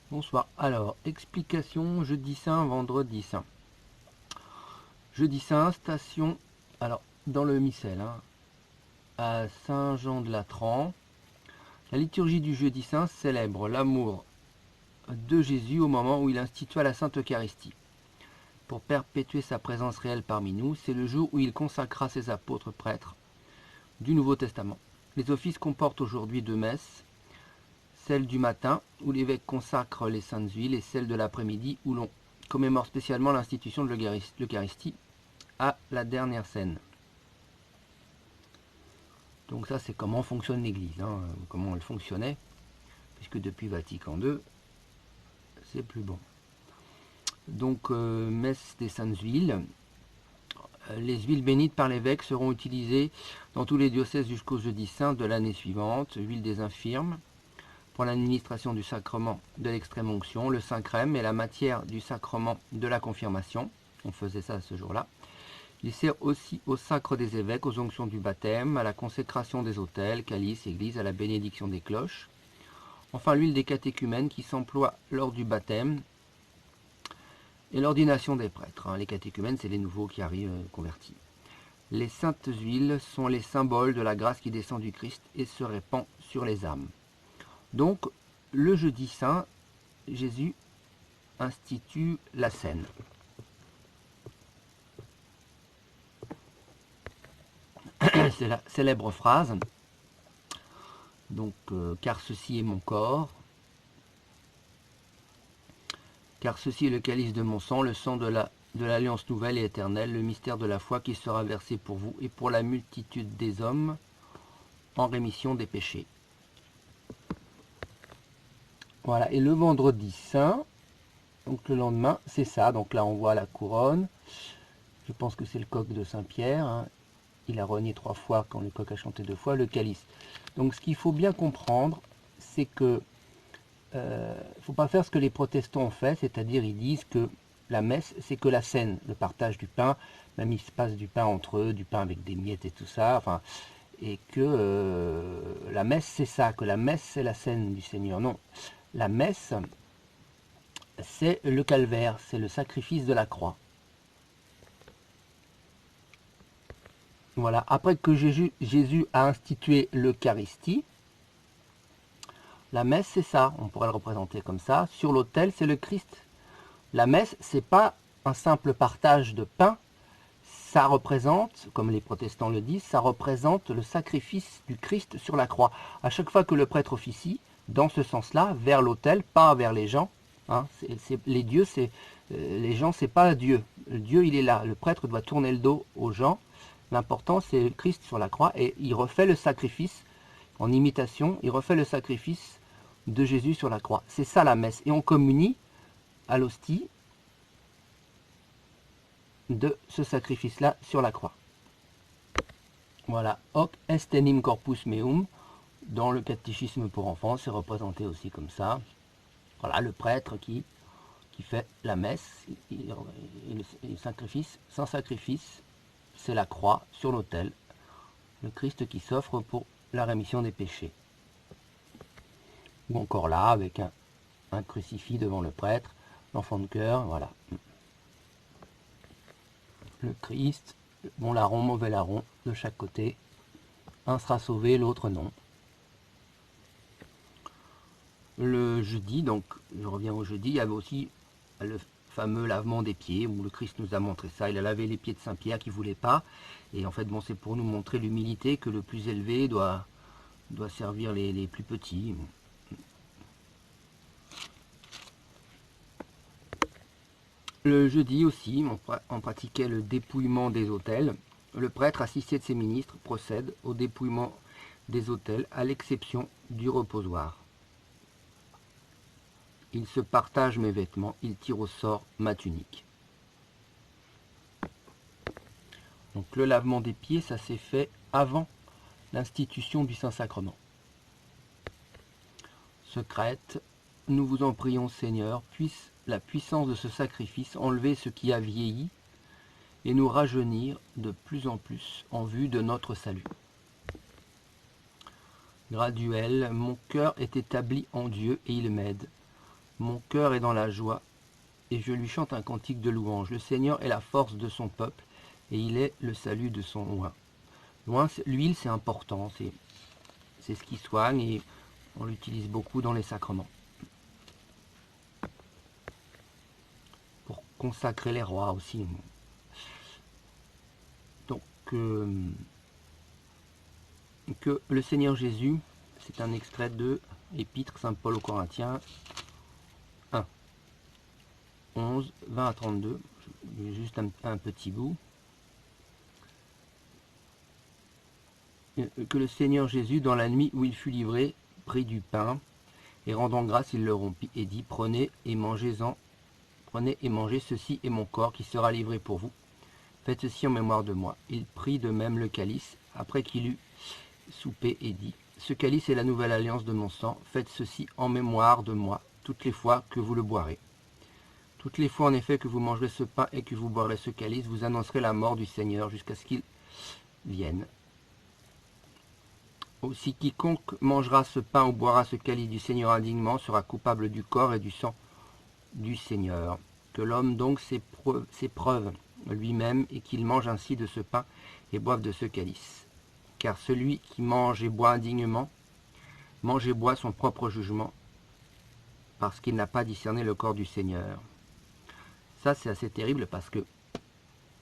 Bonsoir. Alors, explication jeudi saint, vendredi saint. Jeudi saint, station, alors, dans le missel, à Saint-Jean-de-Latran. La liturgie du jeudi saint célèbre l'amour de Jésus au moment où il institua la Sainte Eucharistie. Pour perpétuer sa présence réelle parmi nous, c'est le jour où il consacra ses apôtres prêtres du Nouveau Testament. Les offices comportent aujourd'hui deux messes, celle du matin où l'évêque consacre les saintes huiles et celle de l'après-midi où l'on commémore spécialement l'institution de l'Eucharistie à la dernière scène. Donc ça c'est comment fonctionne l'Église, comment elle fonctionnait, puisque depuis Vatican II, c'est plus bon. Donc messe des saintes huiles. Les huiles bénites par l'évêque seront utilisées dans tous les diocèses jusqu'au jeudi saint de l'année suivante. Huile des infirmes pour l'administration du sacrement de l'extrême onction, le Saint-Crème et la matière du sacrement de la confirmation. On faisait ça ce jour-là. Il sert aussi au sacre des évêques, aux onctions du baptême, à la consécration des autels, calices, églises, à la bénédiction des cloches. Enfin, l'huile des catéchumènes qui s'emploie lors du baptême et l'ordination des prêtres. Les catéchumènes, c'est les nouveaux qui arrivent convertis. Les saintes huiles sont les symboles de la grâce qui descend du Christ et se répand sur les âmes. Donc, le jeudi saint, Jésus institue la scène. C'est la célèbre phrase. Donc, car ceci est mon corps, car ceci est le calice de mon sang, le sang de l'alliance nouvelle et éternelle, le mystère de la foi qui sera versé pour vous et pour la multitude des hommes en rémission des péchés. Voilà, et le vendredi saint, donc le lendemain, c'est ça. Donc là, on voit la couronne. Je pense que c'est le coq de Saint-Pierre. Il a renié 3 fois quand le coq a chanté 2 fois, le calice. Donc ce qu'il faut bien comprendre, c'est que il ne faut pas faire ce que les protestants ont fait, c'est-à-dire ils disent que la messe, c'est que la scène, le partage du pain, même il se passe du pain entre eux, du pain avec des miettes et tout ça, enfin, et que la messe, c'est ça, que la messe, c'est la scène du Seigneur. Non, la messe, c'est le calvaire, c'est le sacrifice de la croix. Voilà, après que Jésus a institué l'Eucharistie, la messe, c'est ça, on pourrait le représenter comme ça. Sur l'autel, c'est le Christ. La messe, c'est pas un simple partage de pain, ça représente, comme les protestants le disent, ça représente le sacrifice du Christ sur la croix. À chaque fois que le prêtre officie, dans ce sens-là, vers l'autel, pas vers les gens. Les dieux, les gens, c'est pas Dieu. Dieu, il est là. Le prêtre doit tourner le dos aux gens. L'important, c'est le Christ sur la croix et il refait le sacrifice en imitation. Il refait le sacrifice de Jésus sur la croix. C'est ça la messe. Et on communie à l'hostie de ce sacrifice-là sur la croix. Voilà, hoc est enim corpus meum, dans le catéchisme pour enfants, c'est représenté aussi comme ça. Voilà, le prêtre qui fait la messe, et le sacrifice, sans sacrifice, c'est la croix sur l'autel, le Christ qui s'offre pour la rémission des péchés. Ou encore là, avec un crucifix devant le prêtre, l'enfant de cœur, voilà. Le Christ, bon larron, mauvais larron, de chaque côté. Un sera sauvé, l'autre non. Le jeudi, donc je reviens au jeudi, il y avait aussi le fameux lavement des pieds, où le Christ nous a montré ça. Il a lavé les pieds de Saint-Pierre qui ne voulait pas. Et en fait, bon, c'est pour nous montrer l'humilité que le plus élevé doit servir les plus petits. Le jeudi aussi, on pratiquait le dépouillement des autels. Le prêtre, assisté de ses ministres, procède au dépouillement des autels, à l'exception du reposoir. Il se partage mes vêtements, il tire au sort ma tunique. Donc le lavement des pieds, ça s'est fait avant l'institution du Saint-Sacrement. Secrète, nous vous en prions Seigneur, puisse la puissance de ce sacrifice enlever ce qui a vieilli et nous rajeunir de plus en plus en vue de notre salut. Graduel, mon cœur est établi en Dieu et il m'aide. Mon cœur est dans la joie, et je lui chante un cantique de louange. Le Seigneur est la force de son peuple, et il est le salut de son oint. L'huile, c'est important, c'est ce qui soigne, et on l'utilise beaucoup dans les sacrements. Pour consacrer les rois aussi. Donc, que le Seigneur Jésus, c'est un extrait de l'Épître Saint Paul aux Corinthiens 1, 11, 20 à 32. Juste un petit bout. Que le Seigneur Jésus, dans la nuit où il fut livré, prit du pain, et rendant grâce, il le rompit, et dit, prenez et mangez-en, prenez et mangez, ceci est mon corps qui sera livré pour vous. Faites ceci en mémoire de moi. Il prit de même le calice, après qu'il eut soupé, et dit, ce calice est la nouvelle alliance de mon sang, faites ceci en mémoire de moi, toutes les fois que vous le boirez. Toutes les fois en effet que vous mangerez ce pain et que vous boirez ce calice, vous annoncerez la mort du Seigneur jusqu'à ce qu'il vienne. Aussi quiconque mangera ce pain ou boira ce calice du Seigneur indignement sera coupable du corps et du sang du Seigneur. Que l'homme donc s'éprouve lui-même et qu'il mange ainsi de ce pain et boive de ce calice. Car celui qui mange et boit indignement, mange et boit son propre jugement, parce qu'il n'a pas discerné le corps du Seigneur. Ça, c'est assez terrible parce que,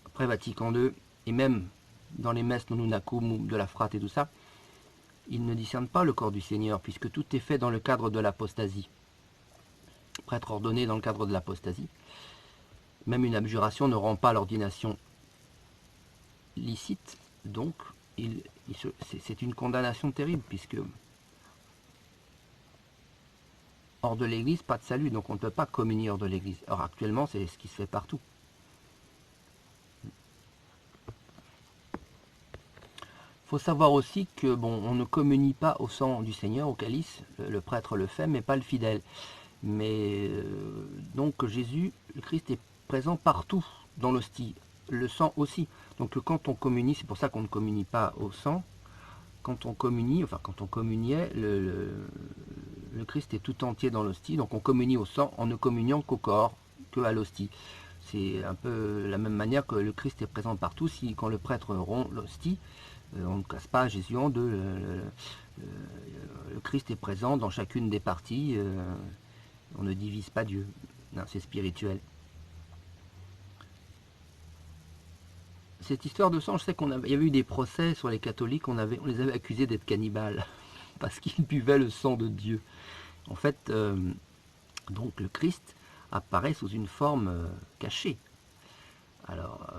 après Vatican II, et même dans les messes Nonunacum ou de la Frate et tout ça, ils ne discernent pas le corps du Seigneur, puisque tout est fait dans le cadre de l'apostasie. Prêtre ordonné dans le cadre de l'apostasie. Même une abjuration ne rend pas l'ordination licite, donc c'est une condamnation terrible, puisque hors de l'Église, pas de salut, donc on ne peut pas communier hors de l'Église. Or actuellement, c'est ce qui se fait partout. Il faut savoir aussi que bon, on ne communie pas au sang du Seigneur, au calice, le prêtre le fait, mais pas le fidèle. Mais donc Jésus, le Christ est présent partout dans l'hostie, le sang aussi. Donc quand on communie, c'est pour ça qu'on ne communie pas au sang. Quand on communie, enfin quand on communiait, le Christ est tout entier dans l'hostie. Donc on communie au sang en ne communiant qu'au corps, que à l'hostie. C'est un peu la même manière que le Christ est présent partout. Si quand le prêtre rompt l'hostie, on ne casse pas Jésus en deux. Le Christ est présent dans chacune des parties. On ne divise pas Dieu. C'est spirituel. Cette histoire de sang, je sais qu'il y avait eu des procès sur les catholiques, on les avait accusés d'être cannibales, parce qu'ils buvaient le sang de Dieu. En fait, donc le Christ apparaît sous une forme cachée. Alors,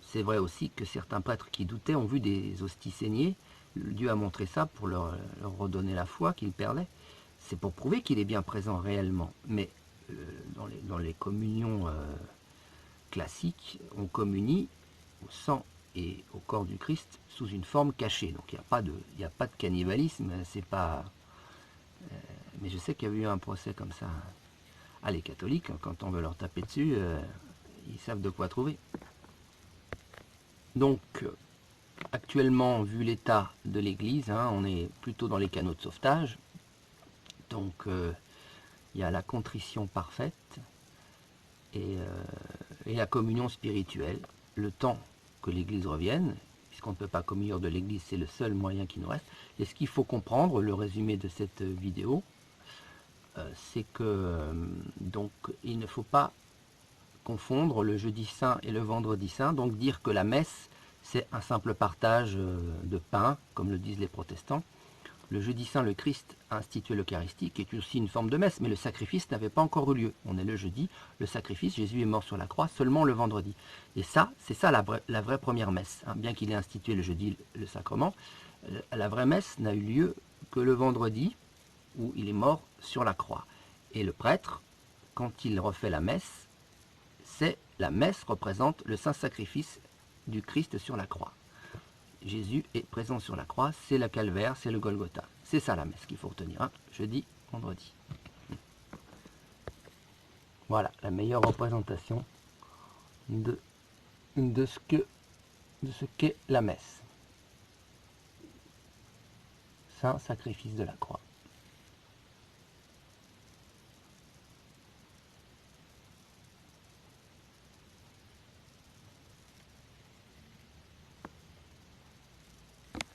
c'est vrai aussi que certains prêtres qui doutaient ont vu des hosties saignées. Dieu a montré ça pour leur redonner la foi qu'ils perdaient. C'est pour prouver qu'il est bien présent réellement. Mais dans les communions classiques, on communie au sang et au corps du Christ sous une forme cachée. Donc il n'y a pas de cannibalisme, c'est pas. Mais je sais qu'il y a eu un procès comme ça. Ah, les catholiques, quand on veut leur taper dessus, ils savent de quoi trouver. Donc, actuellement, vu l'état de l'Église, on est plutôt dans les canaux de sauvetage. Donc, il y a la contrition parfaite et la communion spirituelle. Le temps que l'Église revienne, puisqu'on ne peut pas communier de l'Église, c'est le seul moyen qui nous reste. Et ce qu'il faut comprendre, le résumé de cette vidéo, c'est que donc il ne faut pas confondre le jeudi saint et le vendredi saint, donc dire que la messe c'est un simple partage de pain, comme le disent les protestants. Le jeudi saint, le Christ a institué l'Eucharistie, qui est aussi une forme de messe, mais le sacrifice n'avait pas encore eu lieu. On est le jeudi, le sacrifice, Jésus est mort sur la croix seulement le vendredi. Et ça, c'est ça la vraie première messe. Bien qu'il ait institué le jeudi le sacrement, la vraie messe n'a eu lieu que le vendredi, où il est mort sur la croix. Et le prêtre, quand il refait la messe, la messe représente le saint sacrifice du Christ sur la croix. Jésus est présent sur la croix, c'est le calvaire, c'est le Golgotha. C'est ça la messe qu'il faut retenir, jeudi, vendredi. Voilà, la meilleure représentation de ce qu'est la messe. Saint sacrifice de la croix.